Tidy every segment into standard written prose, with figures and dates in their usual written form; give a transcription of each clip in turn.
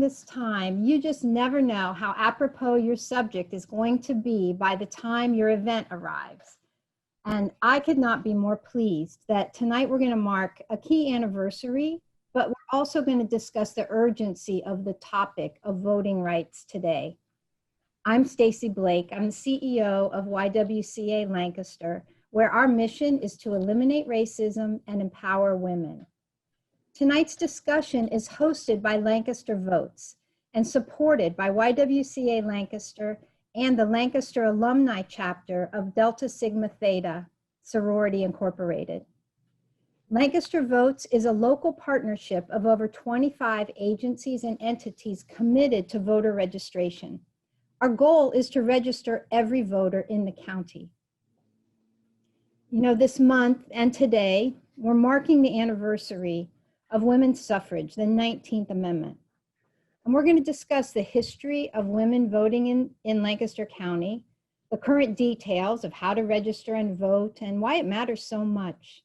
this time, you just never know how apropos your subject is going to be by the time your event arrives. And I could not be more pleased that tonight we're going to mark a key anniversary, but we're also going to discuss the urgency of the topic of voting rights today. I'm Stacy Blake. I'm the CEO of YWCA Lancaster, where our mission is to eliminate racism and empower women. Tonight's discussion is hosted by Lancaster Votes and supported by YWCA Lancaster and the Lancaster Alumnae Chapter of Delta Sigma Theta, Sorority Incorporated. Lancaster Votes is a local partnership of over 25 agencies and entities committed to voter registration. Our goal is to register every voter in the county. You know, this month and today, we're marking the anniversary of women's suffrage, the 19th Amendment. And we're going to discuss the history of women voting in Lancaster County, the current details of how to register and vote, and why it matters so much.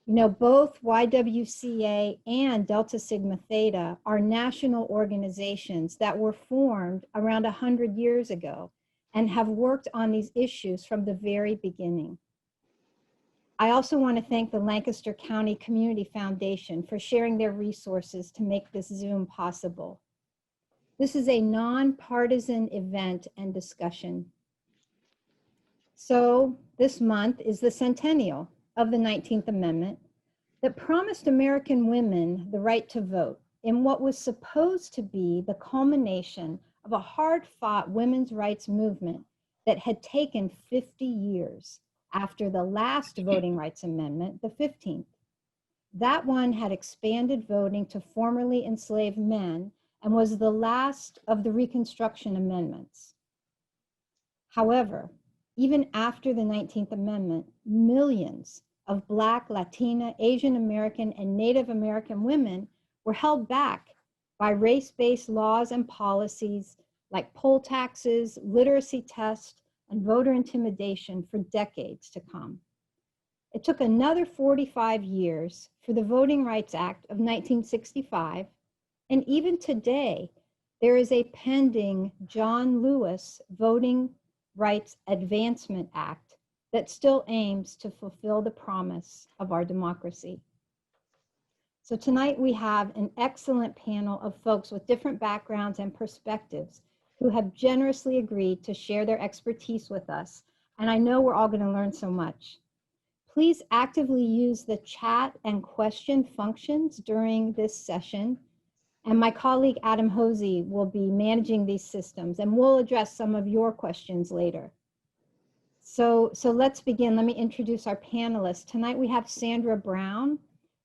You know, both YWCA and Delta Sigma Theta are national organizations that were formed around 100 years ago and have worked on these issues from the very beginning. I also want to thank the Lancaster County Community Foundation for sharing their resources to make this Zoom possible. This is a nonpartisan event and discussion. So this month is the centennial of the 19th Amendment that promised American women the right to vote in what was supposed to be the culmination of a hard-fought women's rights movement that had taken 50 years after the last Voting Rights Amendment, the 15th. That one had expanded voting to formerly enslaved men and was the last of the Reconstruction Amendments. However, even after the 19th Amendment, millions of Black, Latina, Asian American, and Native American women were held back by race-based laws and policies like poll taxes, literacy tests, and voter intimidation for decades to come. It took another 45 years for the Voting Rights Act of 1965, and even today, there is a pending John Lewis Voting Rights Advancement Act that still aims to fulfill the promise of our democracy. So tonight we have an excellent panel of folks with different backgrounds and perspectives who have generously agreed to share their expertise with us. And I know we're all going to learn so much. Please actively use the chat and question functions during this session. And my colleague Adam Hosey will be managing these systems, and we'll address some of your questions later. So let's begin. Let me introduce our panelists. Tonight we have Sandra Brown.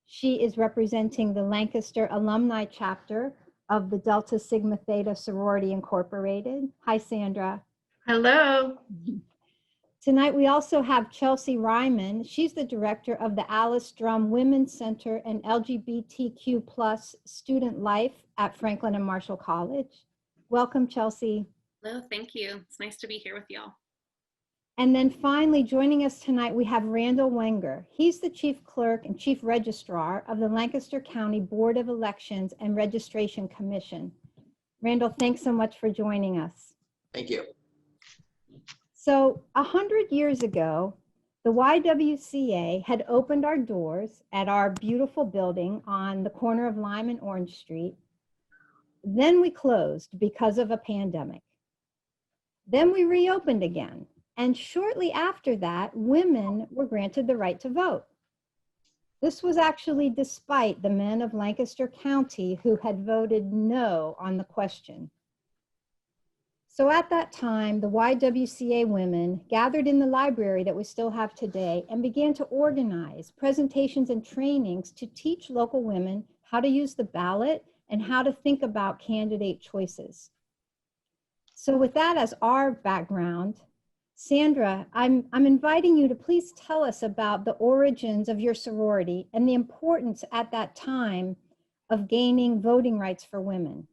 She is representing the Lancaster Alumni Chapter of the Delta Sigma Theta Sorority Incorporated. Hi, Sandra. Hello. Tonight we also have Chelsea Reimann. She's the director of the Alice Drum Women's Center and LGBTQ+ Student Life at Franklin and Marshall College. Welcome, Chelsea. Hello, thank you. It's nice to be here with y'all. And then finally joining us tonight, we have Randall Wenger. He's the Chief Clerk and Chief Registrar of the Lancaster County Board of Elections and Registration Commission. Randall, thanks so much for joining us. Thank you. So 100 years ago, the YWCA had opened our doors at our beautiful building on the corner of Lime and Orange Street. Then we closed because of a pandemic. Then we reopened again. And shortly after that, women were granted the right to vote. This was actually despite the men of Lancaster County who had voted no on the question. So at that time, the YWCA women gathered in the library that we still have today and began to organize presentations and trainings to teach local women how to use the ballot and how to think about candidate choices. So with that as our background, Sandra, I'm inviting you to please tell us about the origins of your sorority and the importance at that time of gaining voting rights for women.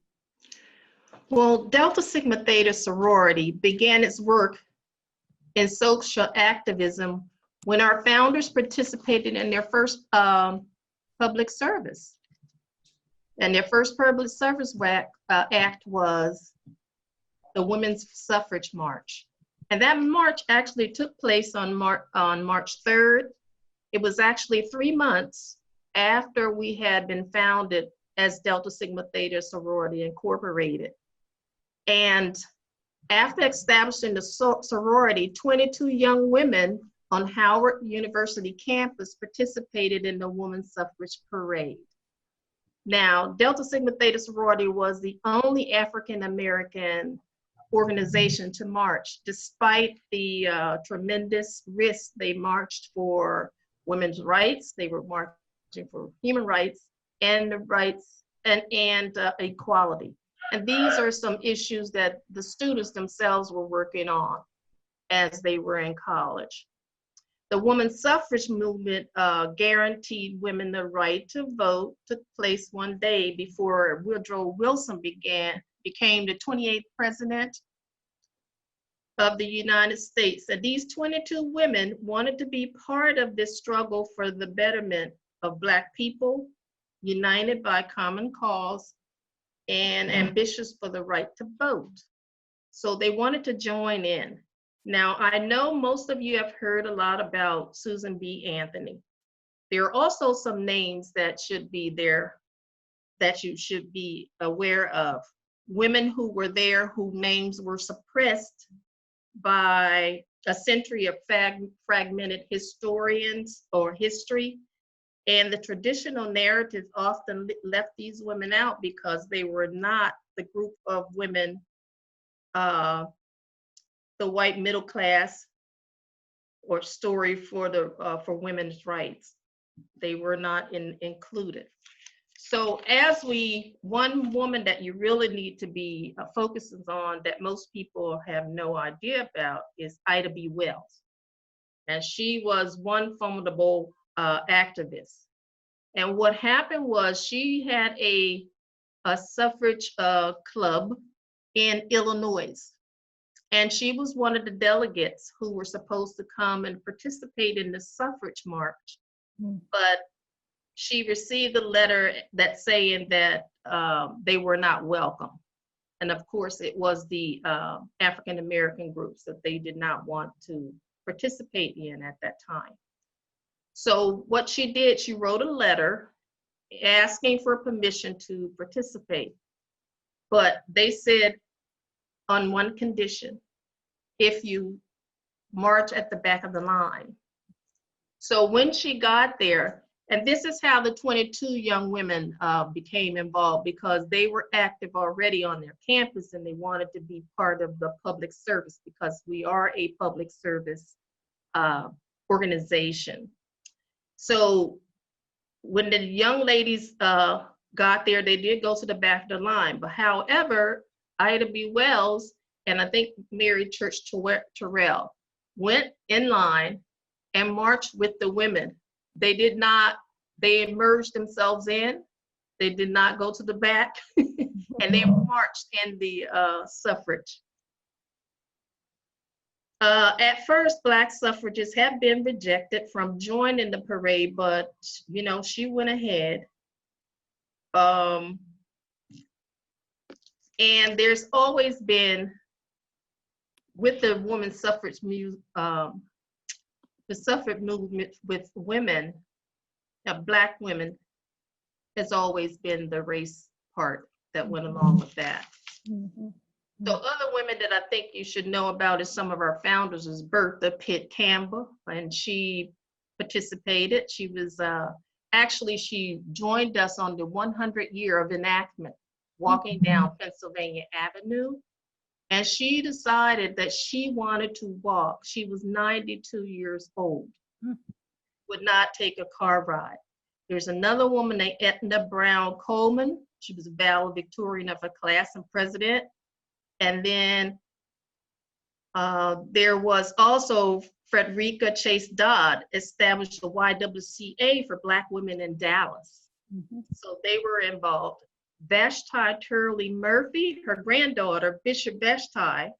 Well, Delta Sigma Theta sorority began its work in social activism when our founders participated in their first public service. And their first public service act was the Women's Suffrage March. And that march actually took place on March 3rd. It was actually 3 months after we had been founded as Delta Sigma Theta Sorority Incorporated. And after establishing the sorority, 22 young women on Howard University campus participated in the Women's Suffrage Parade. Now, Delta Sigma Theta Sorority was the only African-American organization to march. Despite the tremendous risk, they marched for women's rights, they were marching for human rights and the rights and equality. And these are some issues that the students themselves were working on as they were in college. The women's suffrage movement guaranteed women the right to vote took place one day before Woodrow Wilson became the 28th president of the United States. And these 22 women wanted to be part of this struggle for the betterment of Black people, united by common cause and ambitious for the right to vote. So they wanted to join in. Now, I know most of you have heard a lot about Susan B. Anthony. There are also some names that should be there that you should be aware of. Women who were there whose names were suppressed by a century of fragmented historians or history. And the traditional narrative often left these women out because they were not the group of women, the white middle class or story for women's rights. They were not included. So one woman that you really need to be focusing on that most people have no idea about is Ida B. Wells. And she was one formidable activist. And what happened was she had a suffrage club in Illinois. And she was one of the delegates who were supposed to come and participate in the suffrage march. But she received a letter that saying that they were not welcome. And of course, it was the African-American groups that they did not want to participate in at that time. So what she did, she wrote a letter asking for permission to participate. But they said on one condition, if you march at the back of the line. So when she got there, and this is how the 22 young women became involved, because they were active already on their campus and they wanted to be part of the public service because we are a public service organization. So when the young ladies got there, they did go to the back of the line. But however, Ida B. Wells and I think Mary Church Terrell went in line and marched with the women. They immersed themselves in, they did not go to the back, and they marched in the suffrage. At first, Black suffragists have been rejected from joining the parade, but she went ahead. And there's always been, with the women's suffrage the suffrage movement with women, Black women, has always been the race part that went along with that. Mm-hmm. So other women that I think you should know about is some of our founders is Bertha Pitt Campbell, and she participated. She was, actually she joined us on the 100 year of enactment, walking down Pennsylvania Avenue. And she decided that she wanted to walk. She was 92 years old, would not take a car ride. There's another woman named Edna Brown Coleman. She was a valedictorian of her class and president. And then there was also Frederica Chase Dodd, established the YWCA for Black women in Dallas. Mm-hmm. So they were involved. Vashti Turley Murphy, her granddaughter, Bishop Vashti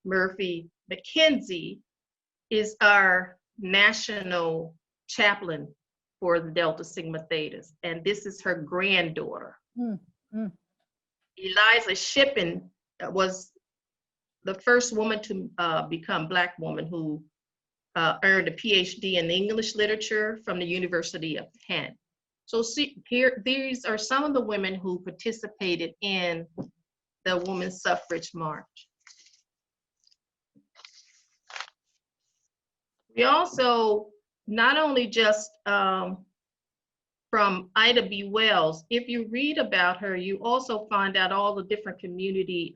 Murphy McKenzie, is our national chaplain for the Delta Sigma Thetas. And this is her granddaughter. Mm-hmm. Eliza Shippen was the first woman to become Black woman who earned a PhD in English literature from the University of Kent. So see, here, these are some of the women who participated in the Women's Suffrage March. We also, not only just from Ida B. Wells, if you read about her, you also find out all the different community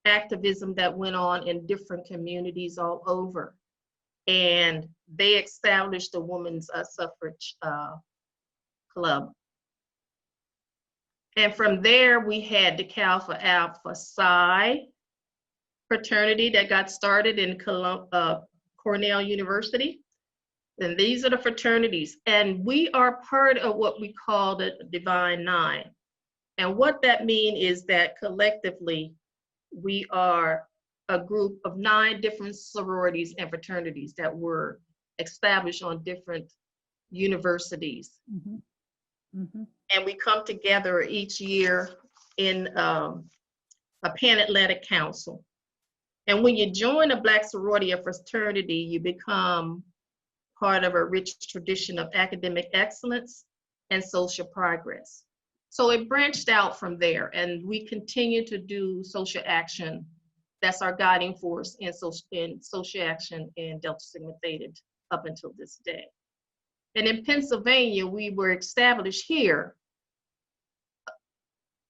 activism that went on in different communities all over. And they established the Women's Suffrage Club. And from there, we had the Kappa Alpha Psi fraternity that got started in Cornell University. And these are the fraternities. And we are part of what we call the Divine Nine. And what that means is that collectively, we are a group of 9 different sororities and fraternities that were established on different universities. Mm-hmm. Mm-hmm. And we come together each year in a Pan-Atlantic Council. And when you join a Black sorority or fraternity, you become part of a rich tradition of academic excellence and social progress. So it branched out from there, and we continue to do social action. That's our guiding force in social action in Delta Sigma Theta up until this day. And in Pennsylvania, we were established here,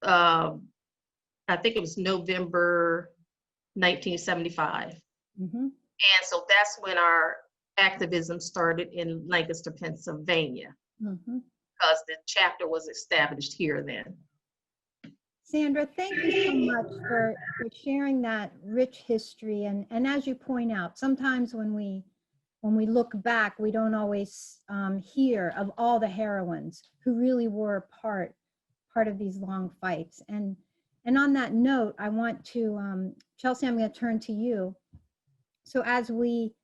I think it was November 1975. Mm-hmm. And so that's when our activism started in Lancaster, Pennsylvania. Mm-hmm. Because the chapter was established here then. Sandra, thank you so much for sharing that rich history. And as you point out, sometimes when we look back, we don't always hear of all the heroines who really were part of these long fights. And on that note, I want to, Chelsea, I'm going to turn to you. So as we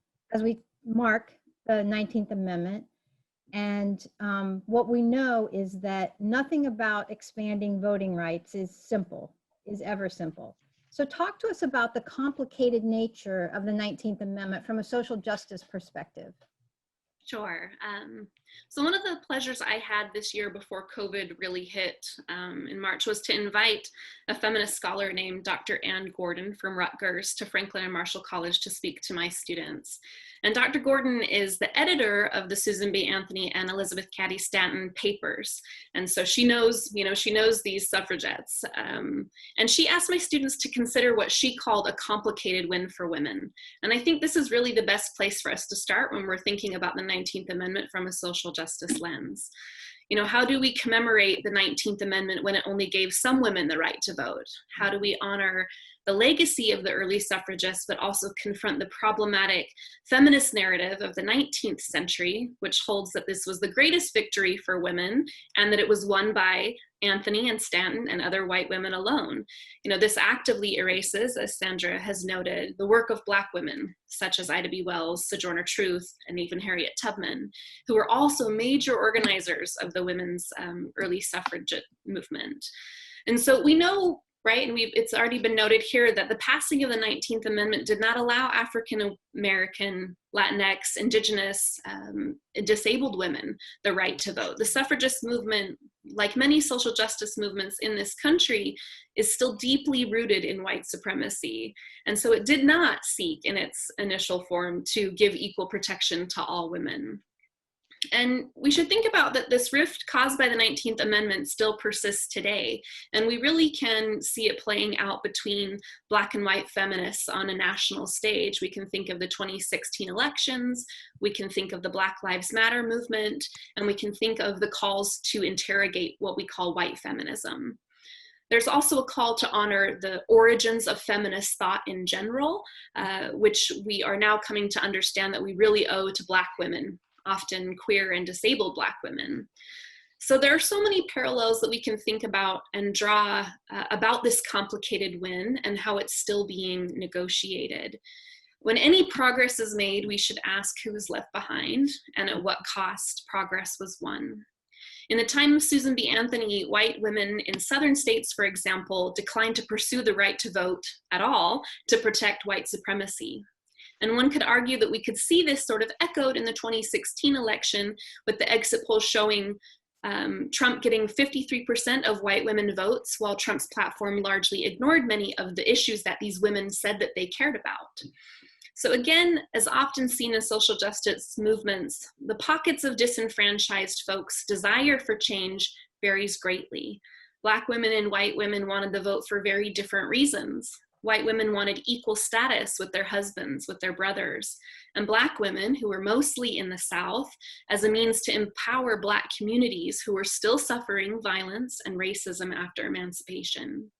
mark the 19th Amendment, and what we know is that nothing about expanding voting rights is ever simple. So talk to us about the complicated nature of the 19th Amendment from a social justice perspective. Sure. So one of the pleasures I had this year before COVID really hit in March was to invite a feminist scholar named Dr. Ann Gordon from Rutgers to Franklin and Marshall College to speak to my students. And Dr. Gordon is the editor of the Susan B. Anthony and Elizabeth Cady Stanton papers. And so she knows these suffragettes. And she asked my students to consider what she called a complicated win for women. And I think this is really the best place for us to start when we're thinking about the 19th Amendment from a social justice lens. How do we commemorate the 19th Amendment when it only gave some women the right to vote? How do we honor the legacy of the early suffragists, but also confront the problematic feminist narrative of the 19th century, which holds that this was the greatest victory for women and that it was won by Anthony and Stanton and other white women alone? This actively erases, as Sandra has noted, the work of Black women, such as Ida B. Wells, Sojourner Truth, and even Harriet Tubman, who were also major organizers of the women's early suffragette movement. And so we know, right, and it's already been noted here, that the passing of the 19th Amendment did not allow African American, Latinx, Indigenous, disabled women the right to vote. The suffragist movement, like many social justice movements in this country, is still deeply rooted in white supremacy. And so it did not seek in its initial form to give equal protection to all women. And we should think about that this rift caused by the 19th Amendment still persists today. And we really can see it playing out between Black and white feminists on a national stage. We can think of the 2016 elections, we can think of the Black Lives Matter movement, and we can think of the calls to interrogate what we call white feminism. There's also a call to honor the origins of feminist thought in general, which we are now coming to understand that we really owe to Black women, often queer and disabled Black women. So there are so many parallels that we can think about and draw about this complicated win and how it's still being negotiated. When any progress is made, we should ask who is left behind and at what cost progress was won. In the time of Susan B. Anthony, white women in southern states, for example, declined to pursue the right to vote at all to protect white supremacy. And one could argue that we could see this sort of echoed in the 2016 election, with the exit polls showing Trump getting 53% of white women votes, while Trump's platform largely ignored many of the issues that these women said that they cared about. So again, as often seen in social justice movements, the pockets of disenfranchised folks' desire for change varies greatly. Black women and white women wanted the vote for very different reasons. White women wanted equal status with their husbands, with their brothers, and Black women, who were mostly in the South, as a means to empower Black communities who were still suffering violence and racism after emancipation.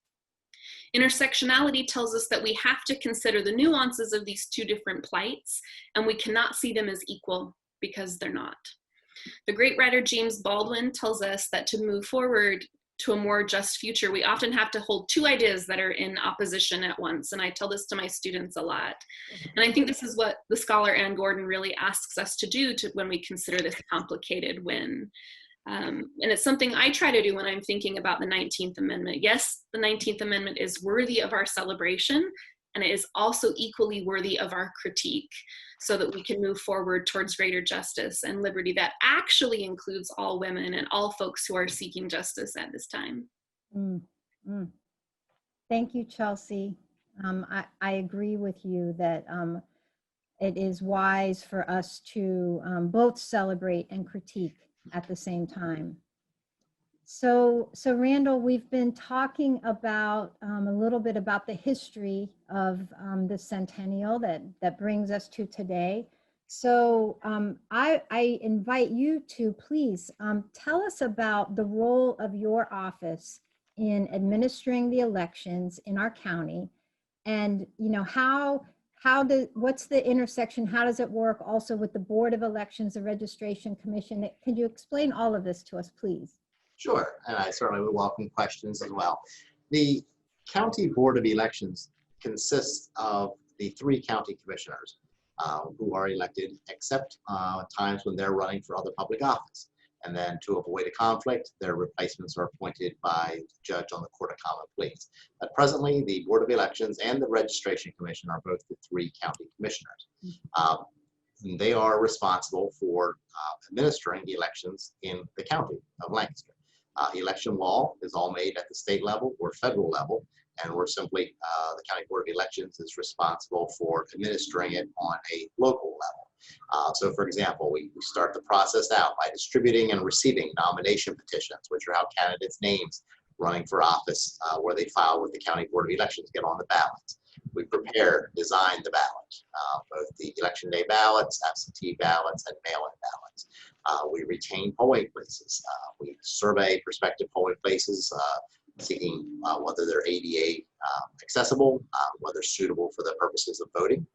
Intersectionality tells us that we have to consider the nuances of these two different plights, and we cannot see them as equal because they're not. The great writer James Baldwin tells us that to move forward to a more just future, we often have to hold two ideas that are in opposition at once. And I tell this to my students a lot. And I think this is what the scholar Ann Gordon really asks us to do when we consider this complicated win. And it's something I try to do when I'm thinking about the 19th Amendment. Yes, the 19th Amendment is worthy of our celebration, and it is also equally worthy of our critique, so that we can move forward towards greater justice and liberty that actually includes all women and all folks who are seeking justice at this time. Thank you, Chelsea. I agree with you that it is wise for us to both celebrate and critique at the same time. So Randall, we've been talking about a little bit about the history of the centennial that brings us to today. So I invite you to please tell us about the role of your office in administering the elections in our county, and what's the intersection? How does it work also with the Board of Elections, the Registration Commission? Can you explain all of this to us, please? Sure, and I certainly would welcome questions as well. The County Board of Elections consists of the 3 county commissioners who are elected, except times when they're running for other public office. And then to avoid a conflict, their replacements are appointed by the judge on the Court of Common Pleas. But presently, the Board of Elections and the Registration Commission are both the 3 county commissioners. They are responsible for administering the elections in the county of Lancaster. Election law is all made at the state level or federal level, and we're simply, the County Board of Elections is responsible for administering it on a local level. So for example, we start the process out by distributing and receiving nomination petitions, which are how candidates' names running for office where they file with the County Board of Elections get on the ballot. We prepare, design the ballot, both the election day ballots, absentee ballots, and mail-in ballots. We retain polling places. We survey prospective polling places, seeking whether they're ADA accessible, whether suitable for the purposes of voting.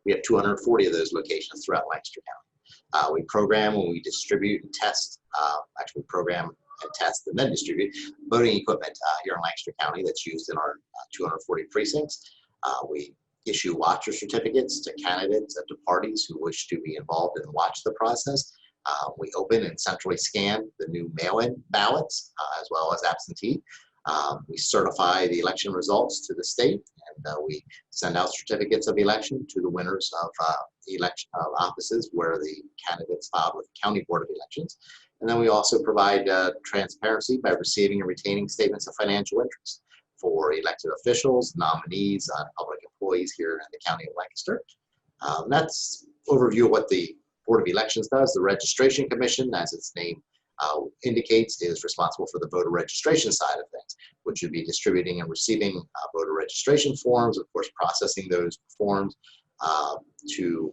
We have 240 of those locations throughout Lancaster County. We program and we distribute and test, actually program and test and then distribute voting equipment here in Lancaster County that's used in our 240 precincts. We issue watcher certificates to candidates and to parties who wish to be involved and watch the process. We open and centrally scan the new mail-in ballots as well as absentee. We certify the election results to the state, and we send out certificates of election to the winners of election offices where the candidates filed with the County Board of Elections. And then we also provide transparency by receiving and retaining statements of financial interest for elected officials, nominees, public employees here in the County of Lancaster. That's overview of what the Board of Elections does. The Registration Commission, as its name indicates, is responsible for the voter registration side of things, which would be distributing and receiving voter registration forms, of course, processing those forms to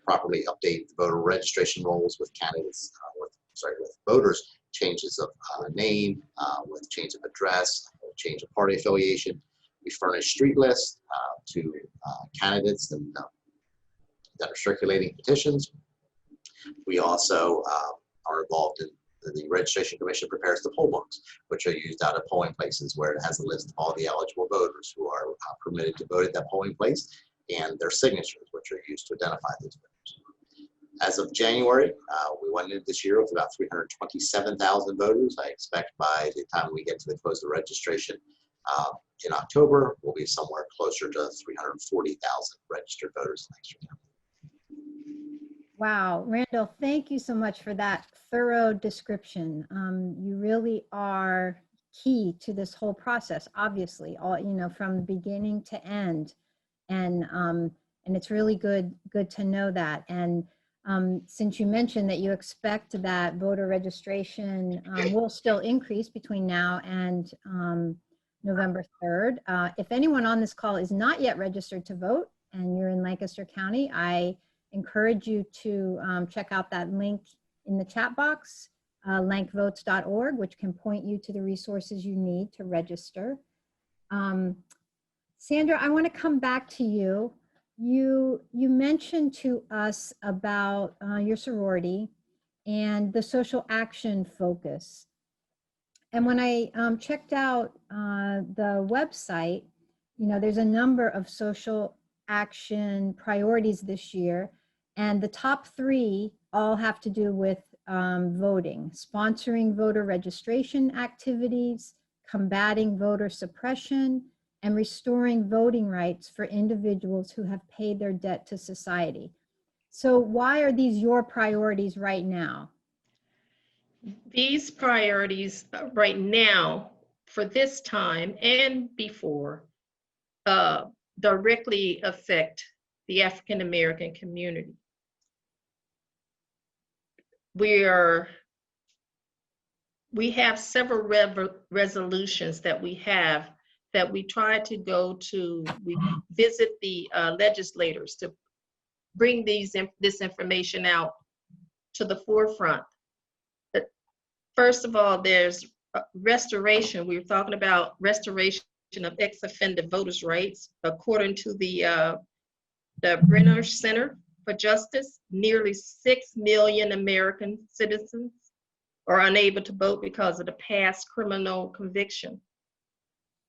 properly update the voter registration rolls with candidates, with voters, changes of name, with change of address, change of party affiliation. We furnish street lists to candidates that are circulating petitions. We also are involved in the Registration Commission prepares the poll books, which are used out at polling places where it has a list of all the eligible voters who are permitted to vote at that polling place and their signatures, which are used to identify those voters. As of January, we went into this year with about 327,000 voters. I expect by the time we get to the close of registration in October, we'll be somewhere closer to 340,000 registered voters in Lancaster County. Wow, Randall, thank you so much for that thorough description. You really are key to this whole process, obviously, all, you know, from beginning to end. And it's really good to know that. And since you mentioned that you expect that voter registration will still increase between now and November 3rd. If anyone on this call is not yet registered to vote and you're in Lancaster County, I encourage you to check out that link in the chat box, lankvotes.org, which can point you to the resources you need to register. Sandra, I want to come back to you. You mentioned to us about your sorority and the social action focus. And when I checked out the website, you know, there's a number of social action priorities this year, and the top 3 all have to do with voting: sponsoring voter registration activities, combating voter suppression, and restoring voting rights for individuals who have paid their debt to society. So why are these your priorities right now? These priorities right now, for this time and before, directly affect the African American community. We have several resolutions that we try to we visit the legislators to bring this information out to the forefront. First of all, there's restoration. We were talking about restoration of ex-offender voters' rights. According to the Brenner Center for Justice, nearly 6 million American citizens are unable to vote because of the past criminal conviction,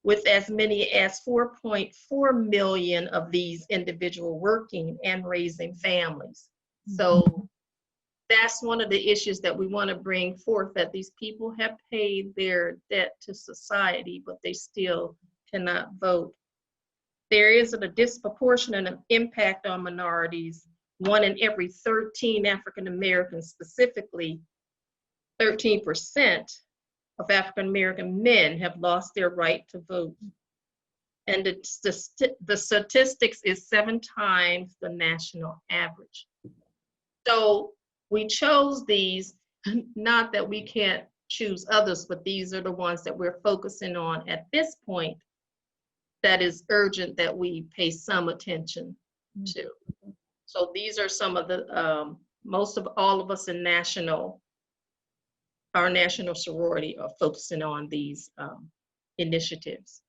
with as many as 4.4 million of these individuals working and raising families. So that's one of the issues that we want to bring forth, that these people have paid their debt to society, but they still cannot vote. There is a disproportionate impact on minorities. 1 in every 13 African Americans, specifically 13% of African American men, have lost their right to vote. And the statistics is 7 times the national average. So we chose these, not that we can't choose others, but these are the ones that we're focusing on at this point that is urgent that we pay some attention to. So these are some of the, most of all of us in our national sorority are focusing on these initiatives.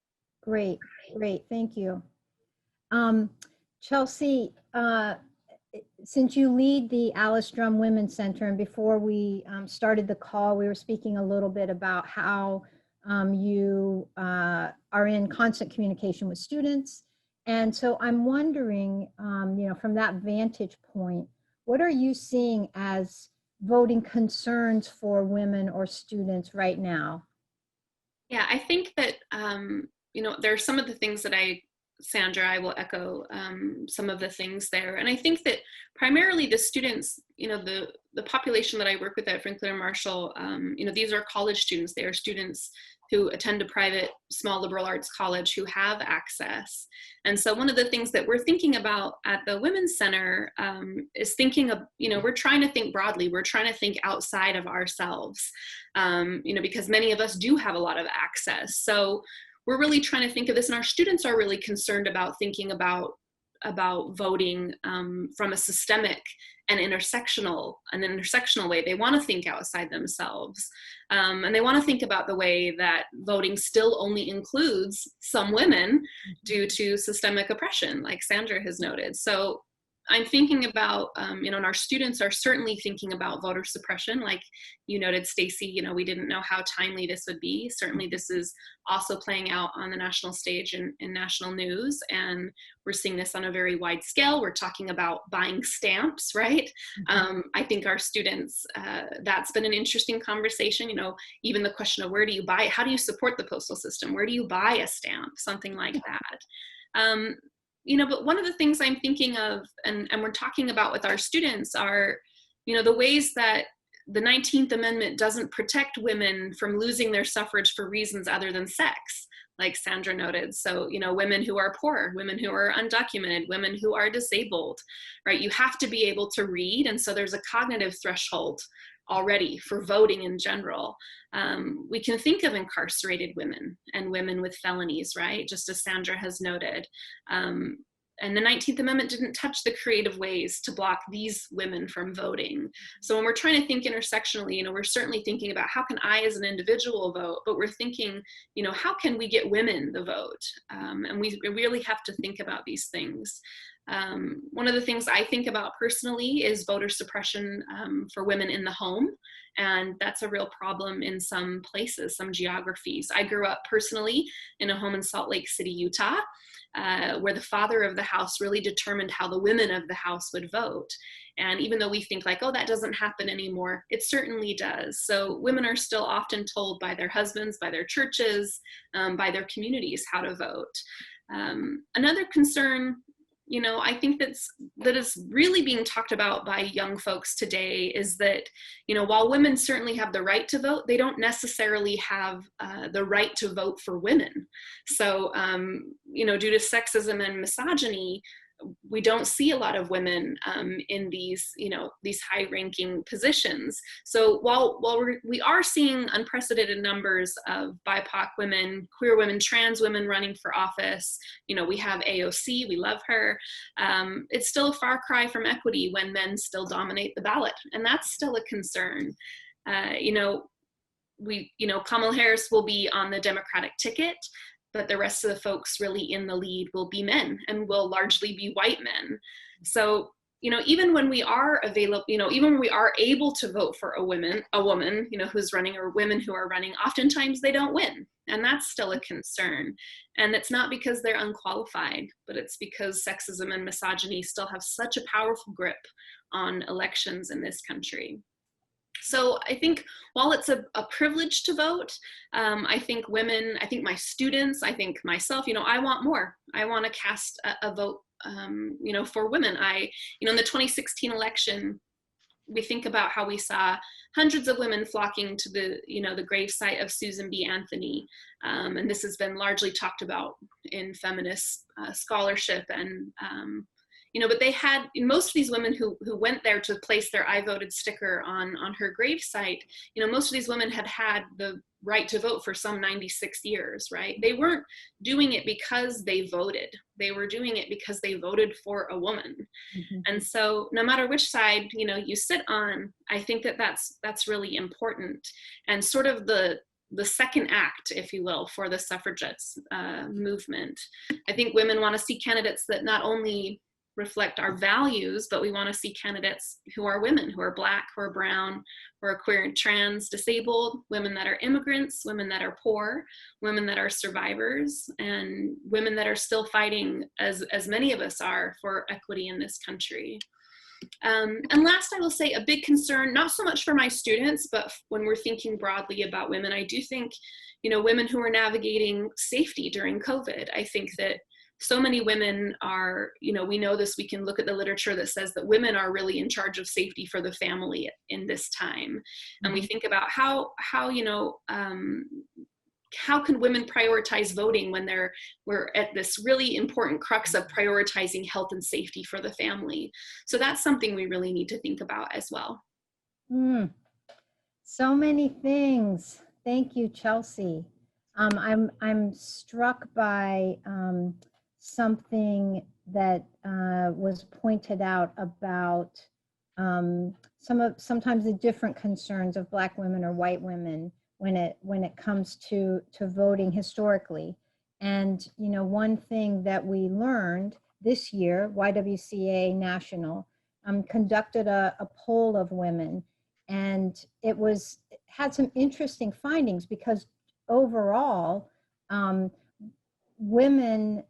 Great, thank you. Chelsea, since you lead the Alice Drum Women's Center, and before we started the call, we were speaking a little bit about how you are in constant communication with students. And so I'm wondering, you know, from that vantage point, what are you seeing as voting concerns for women or students right now? Yeah, I think that, you know, there are some of the things that Sandra, I will echo some of the things there. And I think that primarily the students, you know, the population that I work with at Franklin and Marshall, you know, these are college students. They are students who attend a private small liberal arts college who have access. And so one of the things that we're thinking about at the Women's Center is thinking of, you know, we're trying to think broadly. We're trying to think outside of ourselves, you know, because many of us do have a lot of access. So we're really trying to think of this, and our students are really concerned about thinking about voting from a systemic and intersectional way. They want to think outside themselves, and they want to think about the way that voting still only includes some women due to systemic oppression, like Sandra has noted. So I'm thinking about, and our students are certainly thinking about voter suppression. Like you noted, Stacy, we didn't know how timely this would be. Certainly this is also playing out on the national stage in national news. And we're seeing this on a very wide scale. We're talking about buying stamps, right? I think our students, that's been an interesting conversation. Even the question of where do you buy it? How do you support the postal system? Where do you buy a stamp? Something like that. But one of the things I'm thinking of, and we're talking about with our students are, the ways that the 19th Amendment doesn't protect women from losing their suffrage for reasons other than sex, like Sandra noted. So, women who are poor, women who are undocumented, women who are disabled, right? You have to be able to read. And so there's a cognitive threshold already for voting in general. We can think of incarcerated women and women with felonies, right? Just as Sandra has noted. And the 19th Amendment didn't touch the creative ways to block these women from voting. So when we're trying to think intersectionally, we're certainly thinking about how can I as an individual vote, but we're thinking, how can we get women the vote? And we really have to think about these things. One of the things I think about personally is voter suppression for women in the home. And that's a real problem in some places, some geographies. I grew up personally in a home in Salt Lake City, Utah, where the father of the house really determined how the women of the house would vote. And even though we think like, oh, that doesn't happen anymore, it certainly does. So women are still often told by their husbands, by their churches, by their communities how to vote. Another concern, I think that is really being talked about by young folks today is that, while women certainly have the right to vote, they don't necessarily have the right to vote for women. So, due to sexism and misogyny, we don't see a lot of women in these high-ranking positions. So while we are seeing unprecedented numbers of BIPOC women, queer women, trans women running for office, we have AOC, we love her. It's still a far cry from equity when men still dominate the ballot, and that's still a concern. Kamala Harris will be on the Democratic ticket, but the rest of the folks really in the lead will be men and will largely be white men. So, even when we are available, even when we are able to vote for a woman, who's running, or women who are running, oftentimes they don't win. And that's still a concern. And it's not because they're unqualified, but it's because sexism and misogyny still have such a powerful grip on elections in this country. So I think while it's a privilege to vote, I think women, I think my students, I think myself, I want more. I want to cast a vote, for women. In the 2016 election, we think about how we saw hundreds of women flocking to the gravesite of Susan B. Anthony. And this has been largely talked about in feminist scholarship and, but they had, most of these women who went there to place their I voted sticker on her gravesite, most of these women had the right to vote for some 96 years, right? They weren't doing it because they voted. They were doing it because they voted for a woman. Mm-hmm. And so no matter which side, you sit on, I think that's really important. And sort of the second act, if you will, for the suffragettes movement. I think women want to see candidates that not only reflect our values, but we want to see candidates who are women, who are Black, who are brown, who are queer and trans, disabled, women that are immigrants, women that are poor, women that are survivors, and women that are still fighting, as many of us are, for equity in this country. And last, I will say a big concern, not so much for my students, but when we're thinking broadly about women, I do think, women who are navigating safety during COVID, I think that so many women are, we know this, we can look at the literature that says that women are really in charge of safety for the family in this time. And we think about how can women prioritize voting when we're at this really important crux of prioritizing health and safety for the family. So that's something we really need to think about as well. So many things. Thank you, Chelsea. I'm struck by something that was pointed out about sometimes the different concerns of Black women or white women when it comes to voting historically. And one thing that we learned this year, YWCA National, conducted a poll of women, and it had some interesting findings because overall, women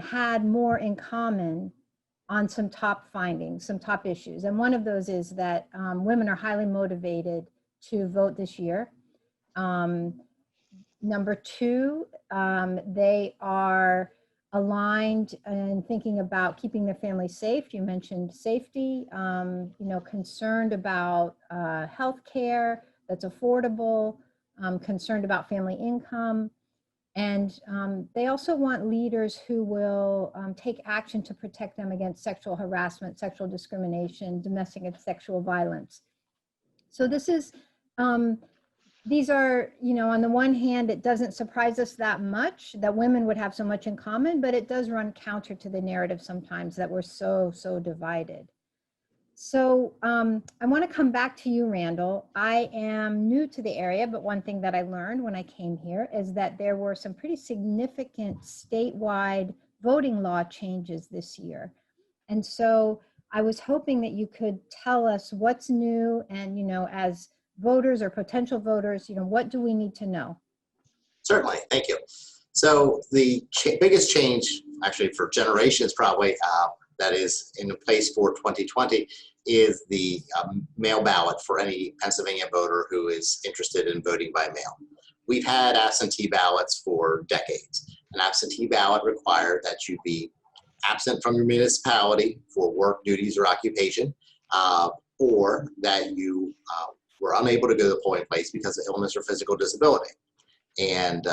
had more in common on some top findings, some top issues. And one of those is that women are highly motivated to vote this year. Number two, they are aligned in thinking about keeping their family safe. You mentioned safety, concerned about health care that's affordable, concerned about family income. And they also want leaders who will take action to protect them against sexual harassment, sexual discrimination, domestic and sexual violence. So this is, these are, on the one hand, it doesn't surprise us that much that women would have so much in common, but it does run counter to the narrative sometimes that we're so divided. So I want to come back to you, Randall. I am new to the area, but one thing that I learned when I came here is that there were some pretty significant statewide voting law changes this year. And so I was hoping that you could tell us what's new and, as voters or potential voters, what do we need to know? Certainly, thank you. So the biggest change, actually for generations probably, that is in place for 2020 is the mail ballot for any Pennsylvania voter who is interested in voting by mail. We've had absentee ballots for decades. An absentee ballot required that you be absent from your municipality for work, duties, or occupation, or that you were unable to go to the polling place because of illness or physical disability. And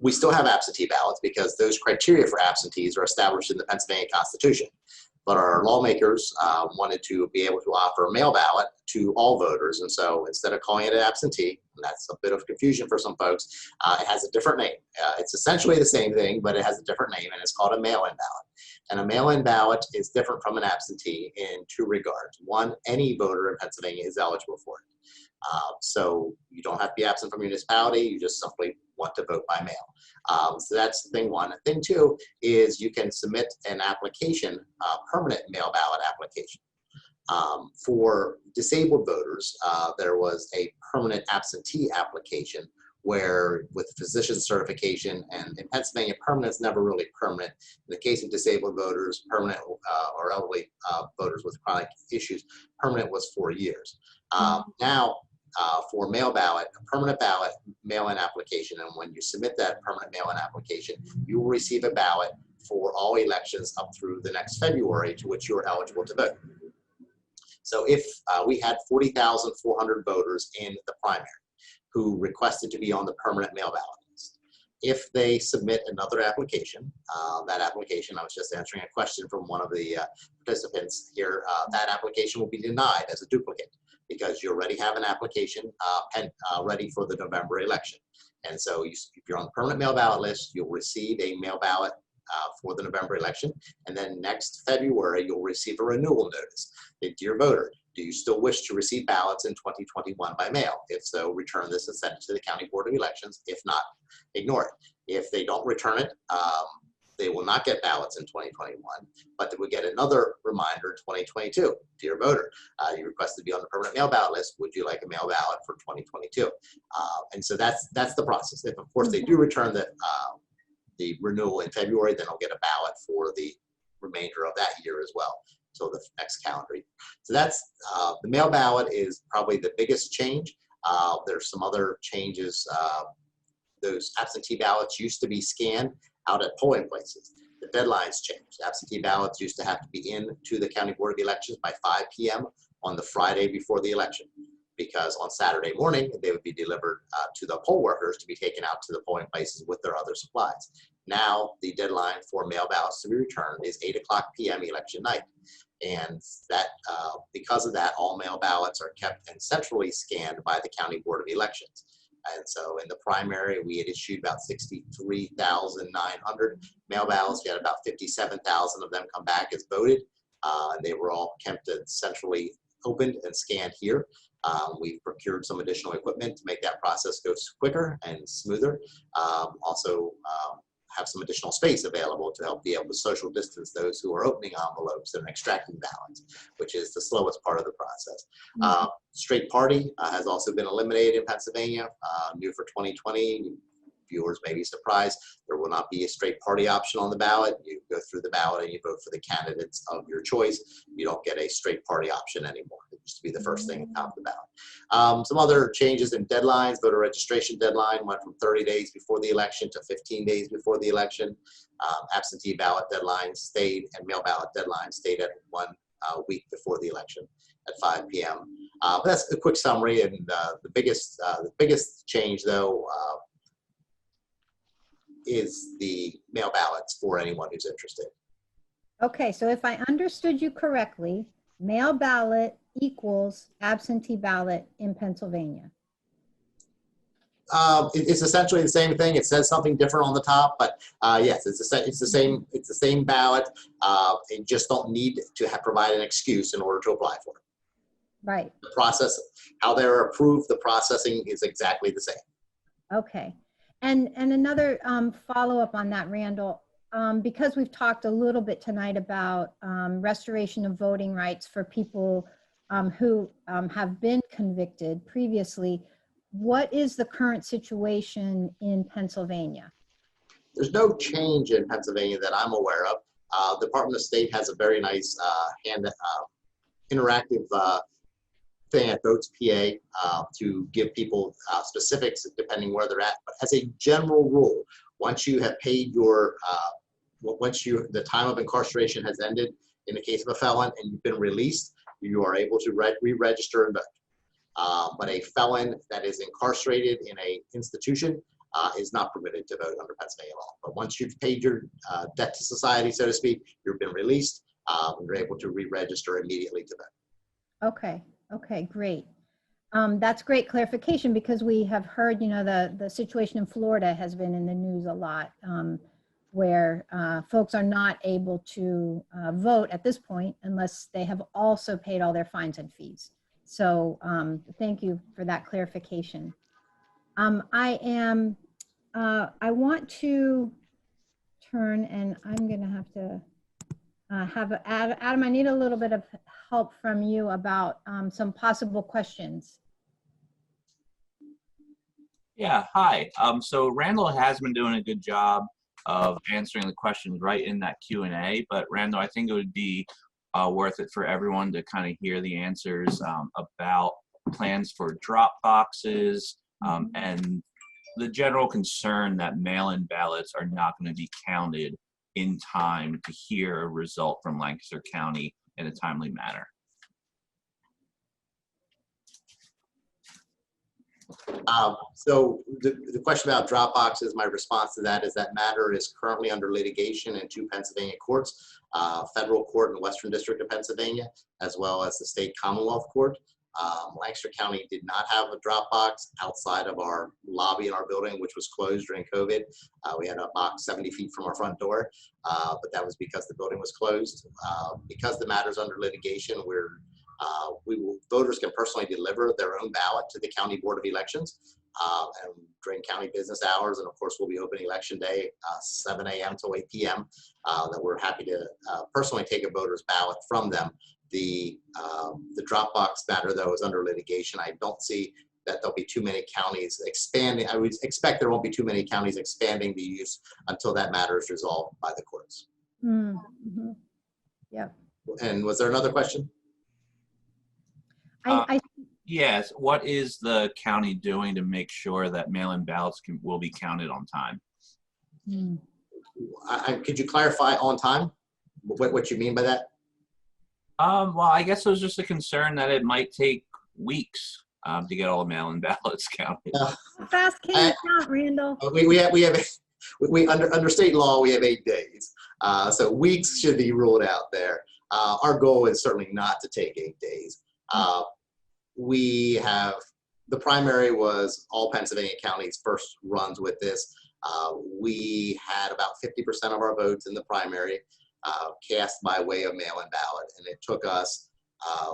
we still have absentee ballots because those criteria for absentees are established in the Pennsylvania Constitution. But our lawmakers wanted to be able to offer a mail ballot to all voters. And so instead of calling it an absentee, and that's a bit of confusion for some folks, it has a different name. It's essentially the same thing, but it has a different name, and it's called a mail-in ballot. And a mail-in ballot is different from an absentee in two regards. One, any voter in Pennsylvania is eligible for it. So you don't have to be absent from your municipality, you just simply want to vote by mail. So that's thing one. Thing two is you can submit an application, permanent mail ballot application. For disabled voters, there was a permanent absentee application where with physician certification, and in Pennsylvania, permanent is never really permanent. In the case of disabled voters, permanent or elderly voters with chronic issues, permanent was 4 years. Now, for mail ballot, a permanent ballot mail-in application, and when you submit that permanent mail-in application, you will receive a ballot for all elections up through the next February to which you are eligible to vote. So if we had 40,400 voters in the primary who requested to be on the permanent mail ballot list, if they submit another application, that application, I was just answering a question from one of the participants here, that application will be denied as a duplicate because you already have an application ready for the November election. And so if you're on the permanent mail ballot list, you'll receive a mail ballot for the November election. And then next February, you'll receive a renewal notice. Dear voter, do you still wish to receive ballots in 2021 by mail? If so, return this and send it to the County Board of Elections. If not, ignore it. If they don't return it, they will not get ballots in 2021, but they will get another reminder in 2022. Dear voter, you requested to be on the permanent mail ballot list. Would you like a mail ballot for 2022? And so that's the process. If, of course, they do return the renewal in February, then I'll get a ballot for the remainder of that year as well, so the next calendar year. So that's the mail ballot is probably the biggest change. There's some other changes. Those absentee ballots used to be scanned out at polling places. The deadlines changed. Absentee ballots used to have to be in to the County Board of Elections by 5 p.m. on the Friday before the election, because on Saturday morning, they would be delivered to the poll workers to be taken out to the polling places with their other supplies. Now, the deadline for mail ballots to be returned is 8 o'clock p.m. election night. And that, because of that, all mail ballots are kept and centrally scanned by the County Board of Elections. And so in the primary, we had issued about 63,900 mail ballots. We had about 57,000 of them come back as voted. And they were all kept and centrally opened and scanned here. We've procured some additional equipment to make that process go quicker and smoother. Also have some additional space available to help be able to social distance those who are opening envelopes and extracting ballots, which is the slowest part of the process. Straight party has also been eliminated in Pennsylvania, new for 2020. Viewers may be surprised. There will not be a straight party option on the ballot. You go through the ballot and you vote for the candidates of your choice. You don't get a straight party option anymore. It used to be the first thing at the top of the ballot. Some other changes in deadlines. Voter registration deadline went from 30 days before the election to 15 days before the election. Absentee ballot deadline stayed, and mail ballot deadline stayed at 1 week before the election at 5 p.m. But that's a quick summary, and the biggest change, though, is the mail ballots for anyone who's interested. Okay, so if I understood you correctly, mail ballot equals absentee ballot in Pennsylvania. It's essentially the same thing. It says something different on the top, but yes, it's the same ballot. You just don't need to provide an excuse in order to apply for it. Right. The process, how they're approved, the processing is exactly the same. Okay. And another follow-up on that, Randall, because we've talked a little bit tonight about restoration of voting rights for people who have been convicted previously, what is the current situation in Pennsylvania? There's no change in Pennsylvania that I'm aware of. The Department of State has a very nice interactive thing at Votes PA to give people specifics depending where they're at. But as a general rule, once you have paid your, the time of incarceration has ended in the case of a felon and you've been released, you are able to re-register and vote. But a felon that is incarcerated in an institution is not permitted to vote under Pennsylvania law. But once you've paid your debt to society, so to speak, you've been released, you're able to re-register immediately to vote. Okay. Okay, great. That's great clarification, because we have heard, you know, the situation in Florida has been in the news a lot, where folks are not able to vote at this point unless they have also paid all their fines and fees. So thank you for that clarification. I want to turn, and I'm going to have to Adam, I need a little bit of help from you about some possible questions. Yeah, hi. So Randall has been doing a good job of answering the questions right in that Q&A, but Randall, I think it would be worth it for everyone to kind of hear the answers about plans for drop boxes and the general concern that mail-in ballots are not going to be counted in time to hear a result from Lancaster County in a timely manner. So the question about drop boxes, my response to that is that matter is currently under litigation in 2 Pennsylvania courts, federal court in the Western District of Pennsylvania, as well as the state Commonwealth Court. Lancaster County did not have a drop box outside of our lobby in our building, which was closed during COVID. We had a box 70 feet from our front door, but that was because the building was closed. Because the matter's under litigation, voters can personally deliver their own ballot to the County Board of Elections and during county business hours. And of course, we'll be open election day, 7 a.m. to 8 p.m. That we're happy to personally take a voter's ballot from them. The Dropbox matter, though, is under litigation. I don't see that there'll be too many counties expanding. I would expect there won't be too many counties expanding the use until that matter is resolved by the courts. Mm-hmm. Yeah. And was there another question? Yes. What is the county doing to make sure that mail-in ballots will be counted on time? Could you clarify on time? What you mean by that? Well, I guess it was just a concern that it might take weeks to get all the mail-in ballots counted. How fast can you count, Randall? Under state law, we have 8 days. So weeks should be ruled out there. Our goal is certainly not to take 8 days. The primary was all Pennsylvania counties' first runs with this. We had about 50% of our votes in the primary cast by way of mail-in ballot, and it took us,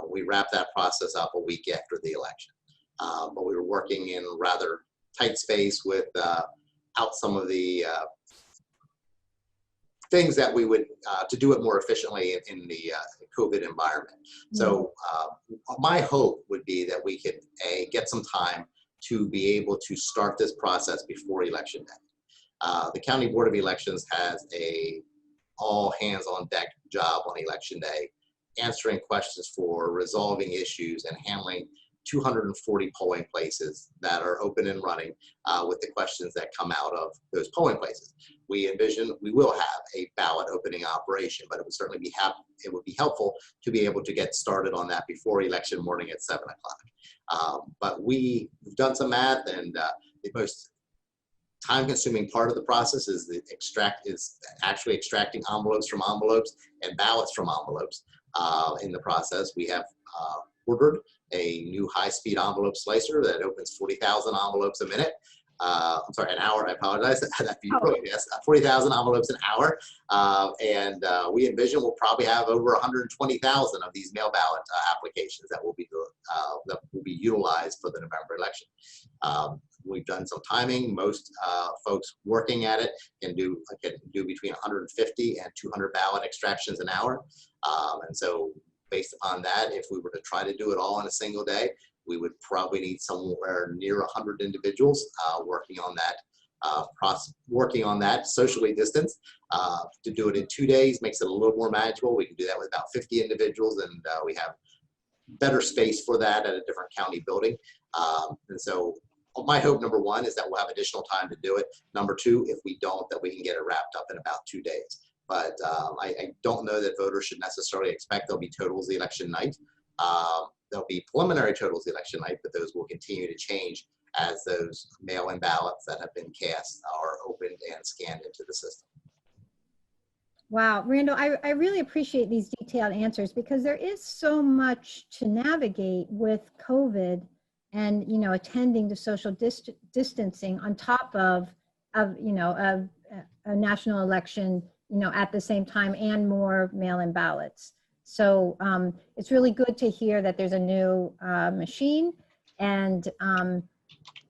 we wrapped that process up a week after the election. But we were working in rather tight space with out some of the things that we would, to do it more efficiently in the COVID environment. So my hope would be that we could get some time to be able to start this process before Election Day. The County Board of Elections has a all hands on deck job on Election Day, answering questions for resolving issues and handling 240 polling places that are open and running with the questions that come out of those polling places. We envision we will have a ballot opening operation, but it would certainly be helpful to be able to get started on that before election morning at 7 o'clock. But we've done some math, and the most time-consuming part of the process is actually extracting envelopes from envelopes and ballots from envelopes. In the process, we have ordered a new high-speed envelope slicer that opens 40,000 envelopes a minute. I'm sorry, an hour. I apologize. That'd be brilliant. Yes, 40,000 envelopes an hour, and we envision we'll probably have over 120,000 of these mail ballot applications that will be utilized for the November election. We've done some timing. Most folks working at it can do between 150 and 200 ballot extractions an hour, and so based upon that, if we were to try to do it all in a single day, we would probably need somewhere near 100 individuals working on that socially distanced. To do it in 2 days makes it a little more manageable. We can do that with about 50 individuals, and we have better space for that at a different county building. And so my hope, number one, is that we'll have additional time to do it. Number two, if we don't, that we can get it wrapped up in about 2 days. But I don't know that voters should necessarily expect there'll be totals the election night. There'll be preliminary totals the election night, but those will continue to change as those mail-in ballots that have been cast are opened and scanned into the system. Wow, Randall, I really appreciate these detailed answers, because there is so much to navigate with COVID and, you know, attending to social distancing on top of you know, a national election, you know, at the same time, and more mail-in ballots. So it's really good to hear that there's a new machine, and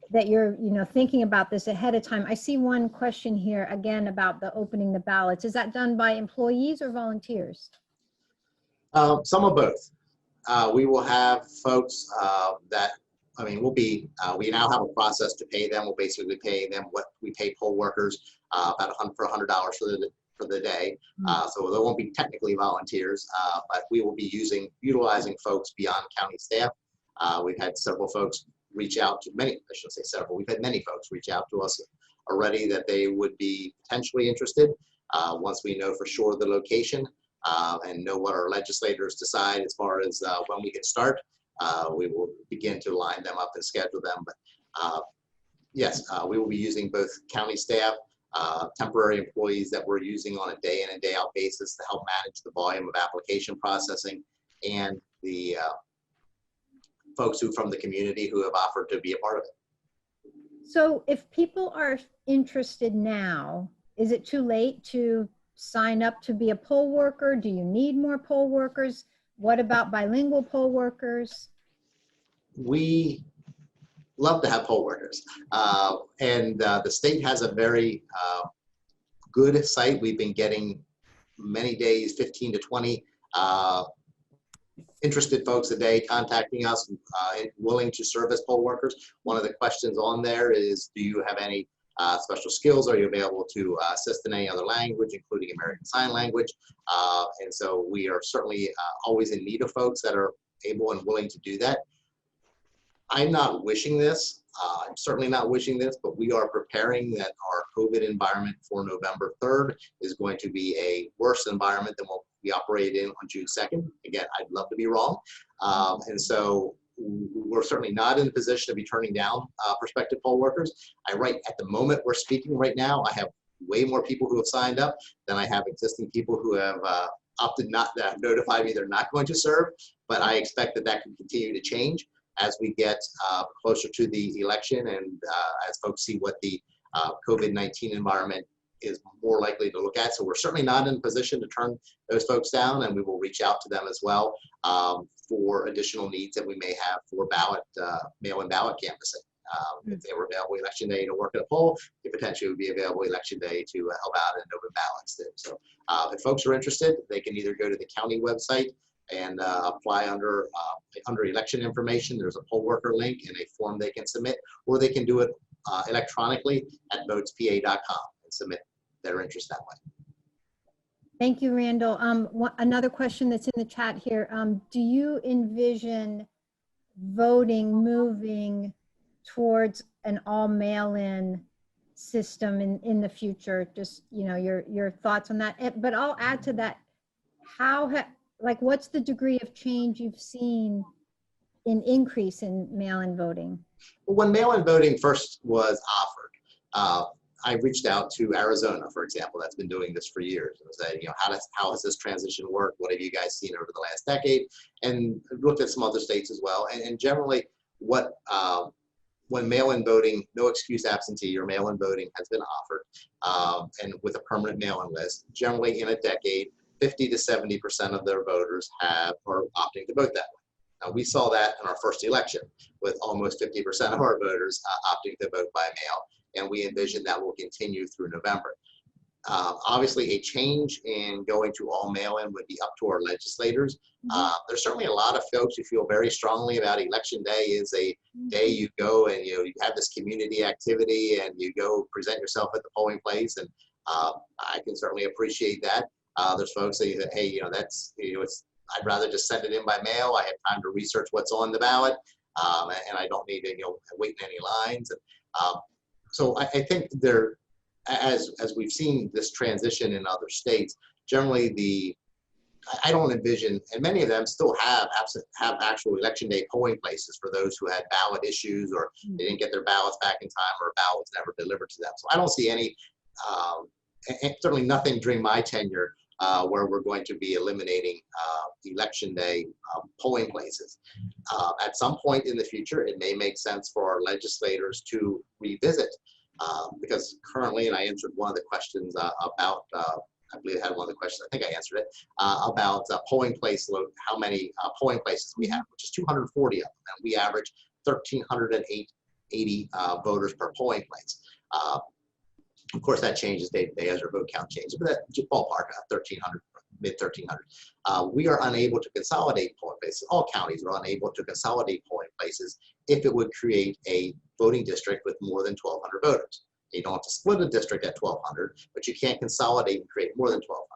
that you're, you know, thinking about this ahead of time. I see one question here again about the opening the ballots. Is that done by employees or volunteers? Some of both. We will have folks that, I mean, we now have a process to pay them. We'll basically pay them what we pay poll workers, about $100 for the day. So there won't be technically volunteers, but we will be utilizing folks beyond county staff. We've had several folks reach out to I shouldn't say several, we've had many folks reach out to us already that they would be potentially interested. Once we know for sure the location and know what our legislators decide as far as when we can start, we will begin to line them up and schedule them. But yes, we will be using both county staff, temporary employees that we're using on a day in and day out basis to help manage the volume of application processing, and the folks from the community who have offered to be a part of it. So if people are interested now, is it too late to sign up to be a poll worker? Do you need more poll workers? What about bilingual poll workers? We love to have poll workers. And the state has a very good site. We've been getting many days, 15 to 20 interested folks a day contacting us, willing to serve as poll workers. One of the questions on there is, do you have any special skills? Are you available to assist in any other language, including American Sign Language? And so we are certainly always in need of folks that are able and willing to do that. I'm not wishing this. I'm certainly not wishing this, but we are preparing that our COVID environment for November 3rd is going to be a worse environment than what we operated in on June 2nd. Again, I'd love to be wrong. And so we're certainly not in a position to be turning down prospective poll workers. At the moment we're speaking right now, I have way more people who have signed up than I have existing people who have opted not, that have notified me they're not going to serve, but I expect that that can continue to change as we get closer to the election, and as folks see what the COVID-19 environment is more likely to look at. So we're certainly not in a position to turn those folks down, and we will reach out to them as well for additional needs that we may have for mail-in ballot canvassing If they were available election day to work at a poll, they potentially would be available election day to help out in open ballots too. So if folks are interested, they can either go to the county website and apply under election information. There's a poll worker link and a form they can submit, or they can do it electronically at votespa.com and submit their interest that way. Thank you, Randall. Another question that's in the chat here. Do you envision voting moving towards an all mail-in system in the future? Just, you know, your thoughts on that. But I'll add to that, what's the degree of change you've seen in increase in mail-in voting? Well, when mail-in voting first was offered, I reached out to Arizona, for example, that's been doing this for years, and said, you know, how has this transition worked? What have you guys seen over the last decade? And looked at some other states as well. And generally, when mail-in voting, no excuse absentee or mail-in voting has been offered, and with a permanent mail-in list, generally in a decade, 50 to 70% of their voters are opting to vote that way. Now, we saw that in our first election with almost 50% of our voters opting to vote by mail, and we envision that will continue through November. Obviously, a change in going to all mail-in would be up to our legislators. There's certainly a lot of folks who feel very strongly about Election Day is a day you go and you have this community activity and you go present yourself at the polling place, and I can certainly appreciate that. There's folks that say, hey, I'd rather just send it in by mail. I have time to research what's on the ballot, and I don't need to wait in any lines. So I think as we've seen this transition in other states, generally I don't envision, and many of them still have actual Election Day polling places for those who had ballot issues or they didn't get their ballots back in time or a ballot was never delivered to them. So I don't see any, and certainly nothing during my tenure where we're going to be eliminating Election Day polling places. At some point in the future, it may make sense for our legislators to revisit, because currently, and I answered one of the questions about, I believe I had one of the questions, I think I answered it, about polling place load, how many polling places we have, which is 240 of them, and we average 1,380 voters per polling place. Of course, that changes day to day as our vote count changes, but that ballpark, 1,300, mid-1,300. We are unable to consolidate polling places. All counties are unable to consolidate polling places if it would create a voting district with more than 1,200 voters. You don't have to split a district at 1,200, but you can't consolidate and create more than 1,200.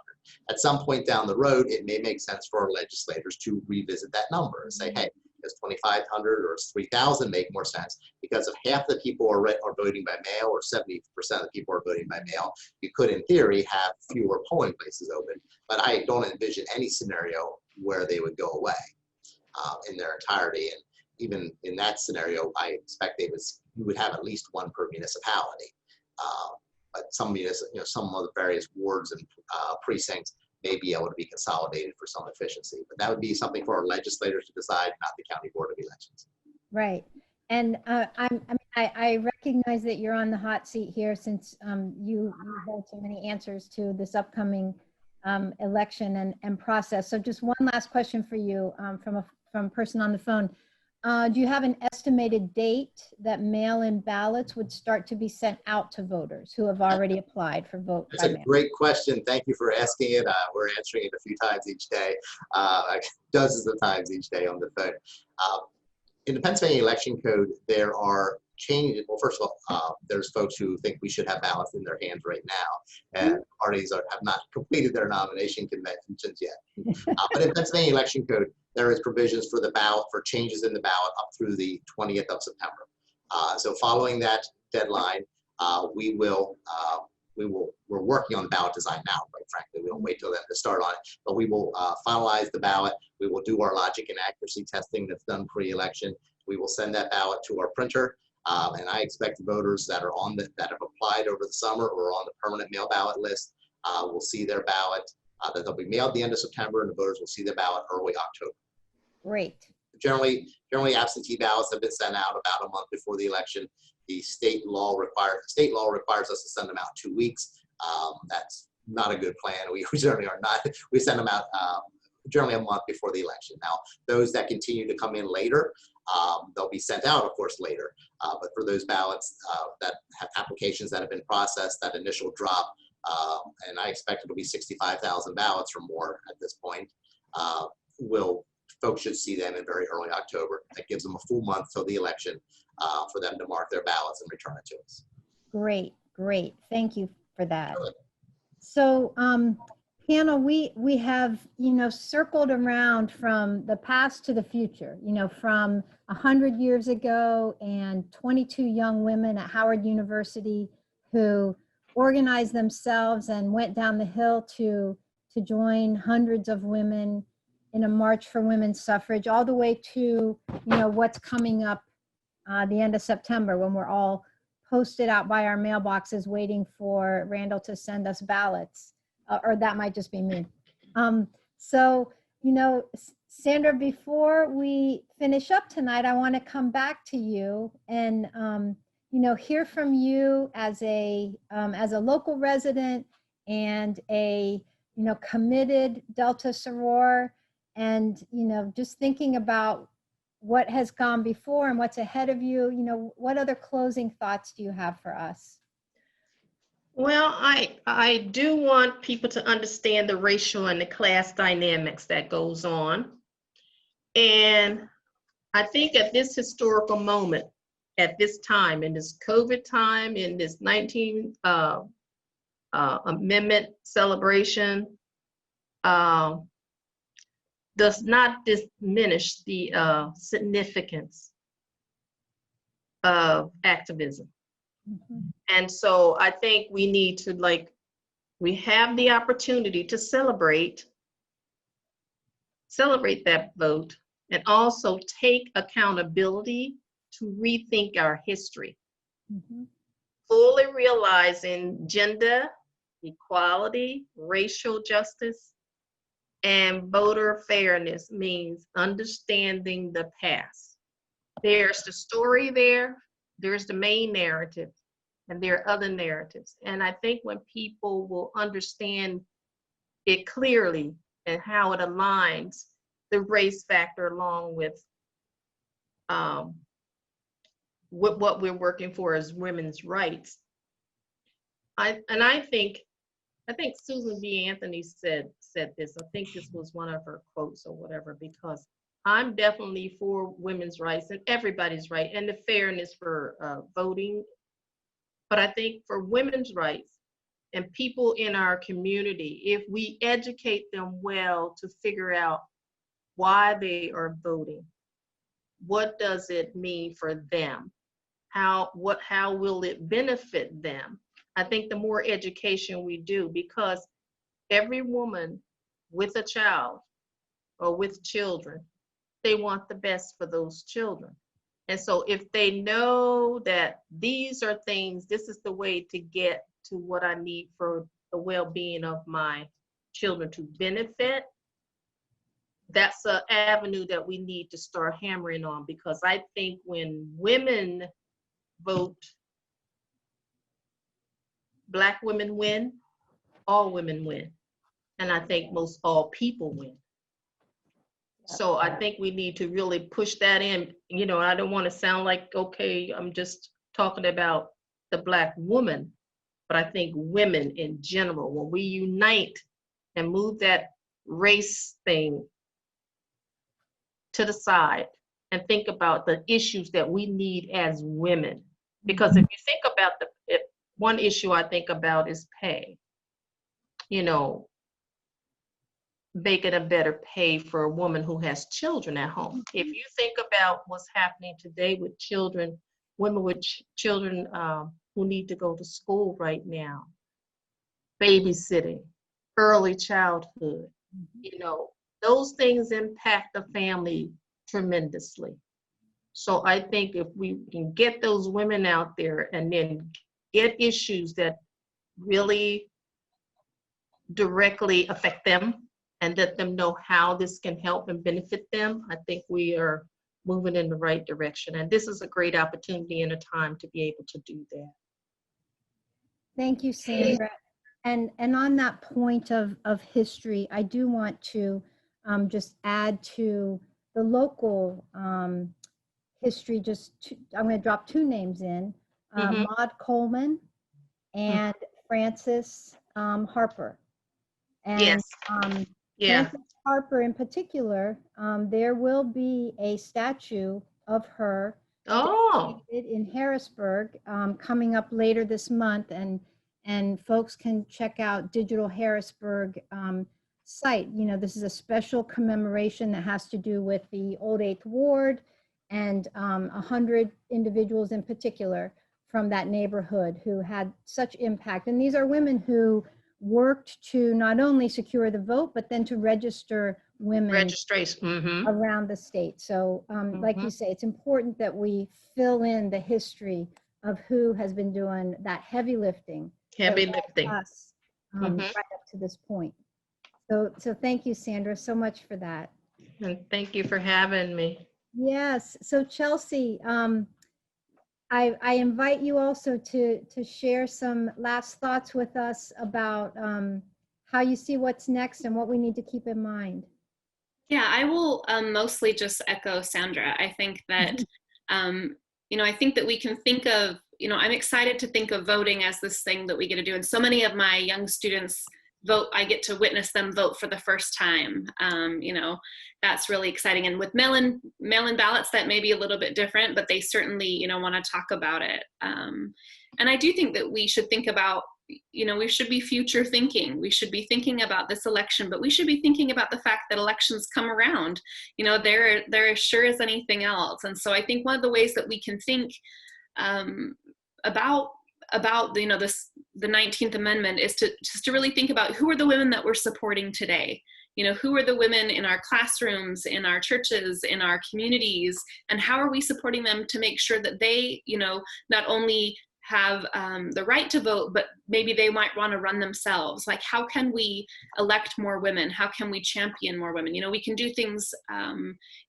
At some point down the road, it may make sense for our legislators to revisit that number and say, hey, does 2,500 or 3,000 make more sense? Because if half the people are voting by mail or 70% of the people are voting by mail, you could, in theory, have fewer polling places open. But I don't envision any scenario where they would go away in their entirety. And even in that scenario, I expect we would have at least one per municipality. But some of the various wards and precincts may be able to be consolidated for some efficiency. But that would be something for our legislators to decide, not the County Board of Elections. Right. And I recognize that you're on the hot seat here since you hold so many answers to this upcoming election and process. So just one last question for you from a person on the phone. Do you have an estimated date that mail-in ballots would start to be sent out to voters who have already applied for vote by mail? That's a great question. Thank you for asking it. We're answering it a few times each day, dozens of times each day on the phone. In the Pennsylvania Election Code, there are changes. Well, first of all, there's folks who think we should have ballots in their hands right now, and parties have not completed their nomination conventions yet. But in Pennsylvania Election Code, there is provisions for the ballot, for changes in the ballot up through the 20th of September. So following that deadline, we're working on the ballot design now, quite frankly. We don't wait till then to start on it, but we will finalize the ballot. We will do our logic and accuracy testing that's done pre-election. We will send that ballot to our printer, and I expect the voters that are that have applied over the summer or on the permanent mail ballot list will see their ballot, that they'll be mailed at the end of September, and the voters will see their ballot early October. Great. Generally absentee ballots have been sent out about a month before the election. The state law requires us to send them out 2 weeks. That's not a good plan. We certainly are not. We send them out generally a month before the election. Now, those that continue to come in later, they'll be sent out, of course, later. But for those ballots that have applications that have been processed, that initial drop, and I expect it'll be 65,000 ballots or more at this point, folks should see them in very early October. That gives them a full month till the election for them to mark their ballots and return it to us. Great, great. Thank you for that. Good. So, panel, we have, circled around from the past to the future, from 100 years ago and 22 young women at Howard University who organized themselves and went down the hill to join hundreds of women in a march for women's suffrage, all the way to, what's coming up the end of September when we're all posted out by our mailboxes waiting for Randall to send us ballots. Or that might just be me. So, Sandra, before we finish up tonight, I want to come back to you and, hear from you as a local resident and a, committed Delta soror, and, just thinking about what has gone before and what's ahead of you. What other closing thoughts do you have for us? Well, I do want people to understand the racial and the class dynamics that goes on. And I think at this historical moment, at this time, in this COVID time, in this 19th Amendment celebration, does not diminish the significance of activism. Mm-hmm. And so I think we need to, we have the opportunity to celebrate that vote and also take accountability to rethink our history. Mm-hmm. Fully realizing gender equality, racial justice, and voter fairness means understanding the past. There's the story there's the main narrative, and there are other narratives. And I think when people will understand it clearly and how it aligns the race factor along with what we're working for as women's rights. I think Susan B. Anthony said this. I think this was one of her quotes or whatever, because I'm definitely for women's rights and everybody's right and the fairness for voting. But I think for women's rights and people in our community, if we educate them well to figure out why they are voting, what does it mean for them? How will it benefit them? I think the more education we do, because every woman with a child or with children, they want the best for those children. And so if they know that these are things, this is the way to get to what I need for the well-being of my children to benefit, that's an avenue that we need to start hammering on, because I think when women vote, Black women win, all women win. And I think most all people win. So I think we need to really push that in. I don't want to sound like, okay, I'm just talking about the Black woman, but I think women in general, when we unite and move that race thing to the side and think about the issues that we need as women. Because if you think about one issue I think about is pay. Making a better pay for a woman who has children at home. If you think about what's happening today with children, women with children who need to go to school right now, babysitting, early childhood, those things impact the family tremendously. So I think if we can get those women out there and then get issues that really directly affect them and let them know how this can help and benefit them, I think we are moving in the right direction. And this is a great opportunity and a time to be able to do that. Thank you, Sandra. And on that point of history, I do want to just add to the local history. I'm going to drop two names in, Maud Coleman and Frances Harper. And Yes. Yeah. Frances Harper in particular, there will be a statue of her Oh, in Harrisburg coming up later this month, and folks can check out Digital Harrisburg site. You know, this is a special commemoration that has to do with the Old Eighth Ward and 100 individuals in particular from that neighborhood who had such impact. And these are women who worked to not only secure the vote, but then to register women registration. around the state. So like you say, it's important that we fill in the history of who has been doing that heavy lifting. Heavy that led lifting. us right up to this point. So thank you, Sandra, so much for that. And thank you for having me. Yes. So Chelsea, I invite you also to share some last thoughts with us about how you see what's next and what we need to keep in mind. Yeah, I will mostly just echo Sandra. I think that, I think that we can think of, I'm excited to think of voting as this thing that we get to do. And so many of my young students vote, I get to witness them vote for the first time. That's really exciting. And with mail-in ballots, that may be a little bit different, but they certainly, want to talk about it. And I do think that we should think about, we should be future thinking. We should be thinking about this election, but we should be thinking about the fact that elections come around. They're as sure as anything else. And so I think one of the ways that we can think about the 19th Amendment is to really think about who are the women that we're supporting today. Who are the women in our classrooms, in our churches, in our communities, and how are we supporting them to make sure that they, not only have the right to vote, but maybe they might want to run themselves. Like, how can we elect more women? How can we champion more women? We can do things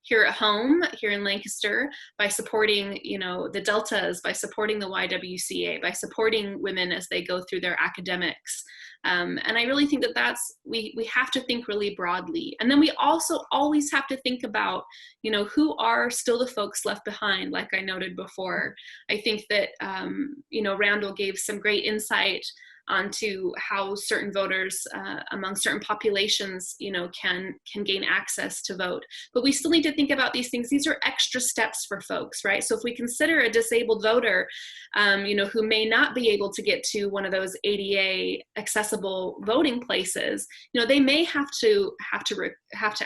here at home, here in Lancaster, by supporting, the Deltas, by supporting the YWCA, by supporting women as they go through their academics. And I really think that we have to think really broadly. And then we also always have to think about, who are still the folks left behind, like I noted before. I think that, Randall gave some great insight onto how certain voters among certain populations, can gain access to vote. But we still need to think about these things. These are extra steps for folks, right? So if we consider a disabled voter, who may not be able to get to one of those ADA accessible voting places, they may have to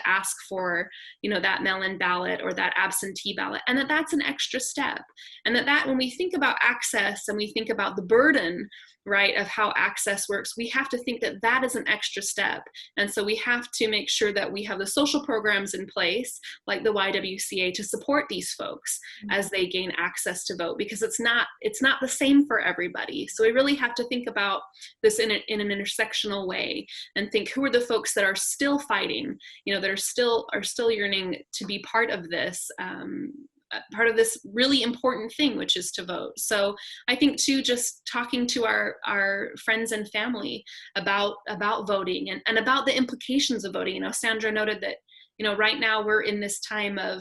ask for, that mail-in ballot or that absentee ballot, and that's an extra step. And that when we think about access and we think about the burden, right, of how access works, we have to think that that is an extra step. And so we have to make sure that we have the social programs in place, like the YWCA, to support these folks as they gain access to vote, because it's not the same for everybody. So we really have to think about this in an intersectional way and think, who are the folks that are still fighting, that are still yearning to be part of this really important thing, which is to vote. So I think too, just talking to our friends and family about voting and about the implications of voting. Sandra noted that, right now we're in this time of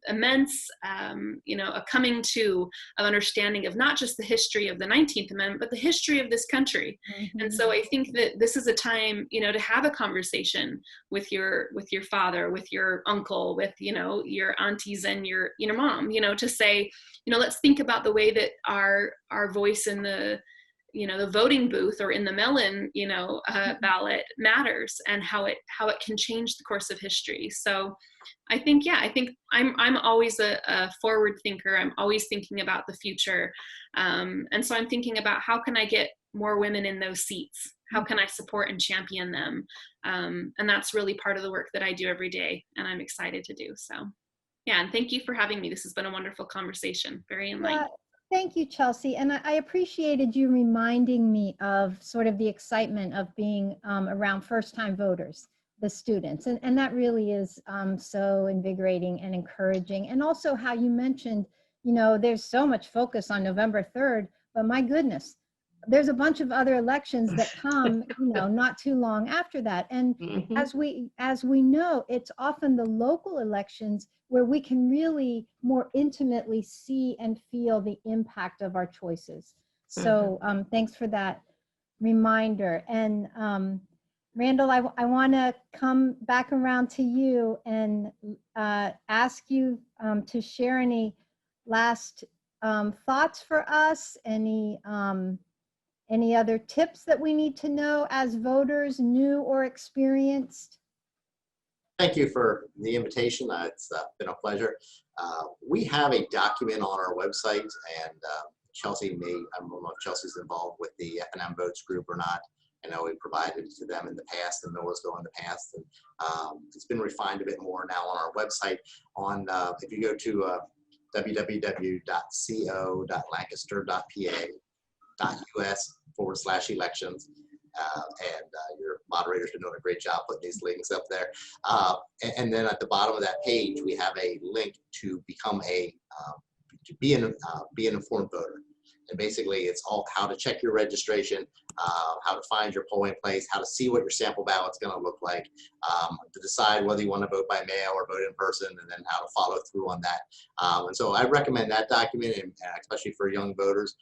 immense, a coming to of understanding of not just the history of the 19th Amendment, but the history of this country. And so I think that this is a time, to have a conversation with your father, with your uncle, with, your aunties and your mom, to say, let's think about the way that our voice in the voting booth or in the mail-in, ballot matters, and how it can change the course of history. So I think I'm always a forward thinker. I'm always thinking about the future. And so I'm thinking about, how can I get more women in those seats? How can I support and champion them? And that's really part of the work that I do every day, and I'm excited to do. So yeah, and thank you for having me. This has been a wonderful conversation, very enlightening. Thank you, Chelsea. And I appreciated you reminding me of sort of the excitement of being around first-time voters, the students. And that really is so invigorating and encouraging. And also how you mentioned, there's so much focus on November 3rd, but my goodness, there's a bunch of other elections that come, not too long after that. And Mhm. as we know, it's often the local elections where we can really more intimately see and feel the impact of our choices. So thanks for that reminder. And Randall, I want to come back around to you and ask you to share any last thoughts for us, any other tips that we need to know as voters, new or experienced? Thank you for the invitation. It's been a pleasure. We have a document on our website, and Chelsea I don't know if Chelsea's involved with the F&M Votes group or not. I know we provided it to them in the past and those go in the past. And it's been refined a bit more now on our website. If you go to www.co.lancaster.pa.us/elections. Your moderator's been doing a great job putting these links up there. And then at the bottom of that page, we have a link to become be an informed voter. And basically, it's all how to check your registration, how to find your polling place, how to see what your sample ballot's going to look like, to decide whether you want to vote by mail or vote in person, and then how to follow through on that. And so I recommend that document, and especially for young voters,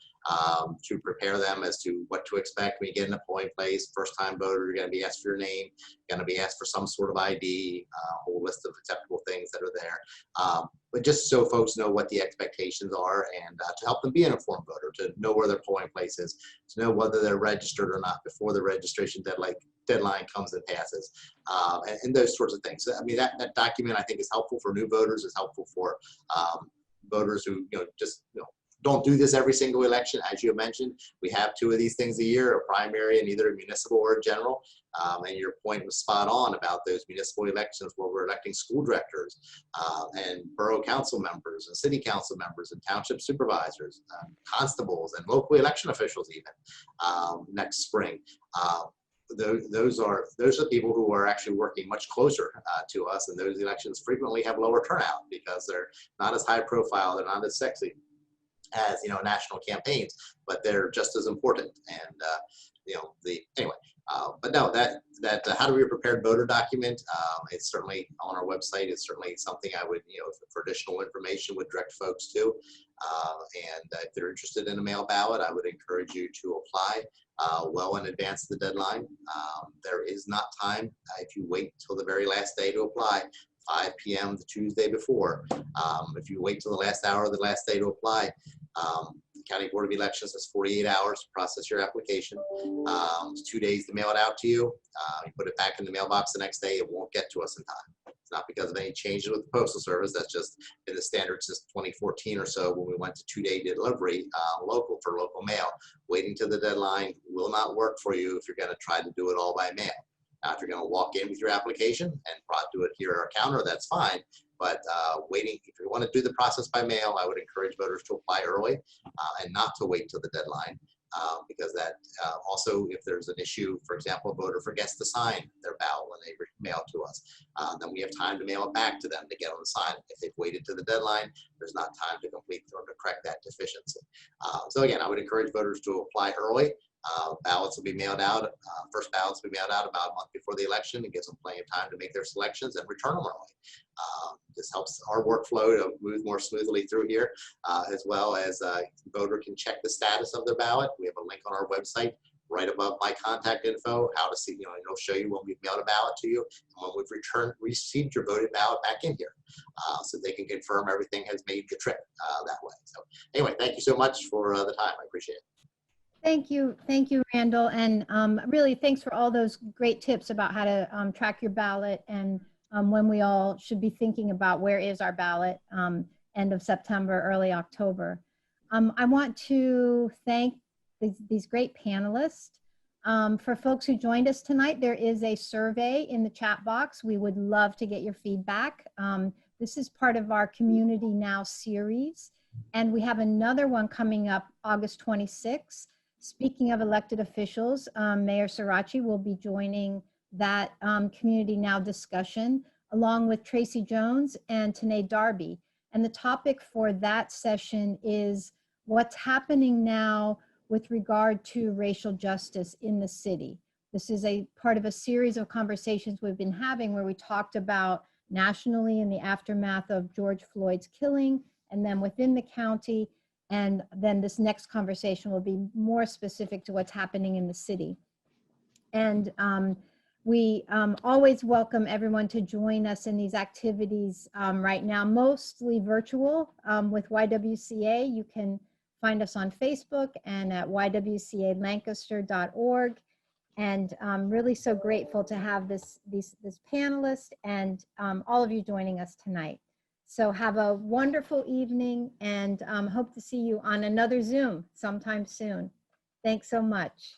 to prepare them as to what to expect when you get in a polling place. First-time voter, you're going to be asked for your name, you're going to be asked for some sort of ID, a whole list of acceptable things that are there. But just so folks know what the expectations are, and to help them be an informed voter, to know where their polling place is, to know whether they're registered or not before the registration deadline comes and passes, and those sorts of things. So, I mean, that document I think is helpful for new voters, is helpful for voters who don't do this every single election. As you mentioned, we have 2 of these things a year, a primary and either a municipal or a general. And your point was spot on about those municipal elections where we're electing school directors and borough council members and city council members and township supervisors, constables and local election officials even next spring. Those are people who are actually working much closer to us, and those elections frequently have lower turnout because they're not as high profile, they're not as sexy as national campaigns, but they're just as important. And but no, that how to be a prepared voter document, it's certainly on our website. It's certainly something I would, for additional information, would direct folks to. And if they're interested in a mail ballot, I would encourage you to apply well in advance of the deadline. There is not time if you wait till the very last day to apply, 5 p.m. the Tuesday before. If you wait till the last hour of the last day to apply, the County Board of Elections has 48 hours to process your application. It's 2 days to mail it out to you. You put it back in the mailbox the next day, it won't get to us in time. It's not because of any changes with the Postal Service. That's just been the standard since 2014 or so, when we went to 2-day delivery for local mail. Waiting till the deadline will not work for you if you're going to try to do it all by mail. Now, if you're going to walk in with your application and do it here at our counter, that's fine. But if you want to do the process by mail, I would encourage voters to apply early and not to wait till the deadline. Because that also, if there's an issue, for example, a voter forgets to sign their ballot when they mail to us, then we have time to mail it back to them to get them to sign it. If they've waited to the deadline, there's not time to complete or to correct that deficiency. So again, I would encourage voters to apply early. Ballots will be mailed out. First ballots will be mailed out about a month before the election. It gives them plenty of time to make their selections and return them early. This helps our workflow to move more smoothly through here, as well as the voter can check the status of their ballot. We have a link on our website right above my contact info, how to see, it'll show you when we've mailed a ballot to you and when we've received your voted ballot back in here, so they can confirm everything has made the trip that way. So anyway, thank you so much for the time. I appreciate it. Thank you, Randall, and really thanks for all those great tips about how to track your ballot and when we all should be thinking about where is our ballot end of September, early October. I want to thank these great panelists. For folks who joined us tonight, there is a survey in the chat box. We would love to get your feedback. This is part of our Community Now series, and we have another one coming up August 26th. Speaking of elected officials, Mayor Sorority will be joining that Community Now discussion along with Tracy Jones and Tanae Darby. And the topic for that session is what's happening now with regard to racial justice in the city. This is a part of a series of conversations we've been having where we talked about nationally in the aftermath of George Floyd's killing, and then within the county. And then this next conversation will be more specific to what's happening in the city. And we always welcome everyone to join us in these activities right now, mostly virtual with YWCA. You can find us on Facebook and at ywcalancaster.org. And I'm really so grateful to have this panelist and all of you joining us tonight. So have a wonderful evening, and hope to see you on another Zoom sometime soon. Thanks so much.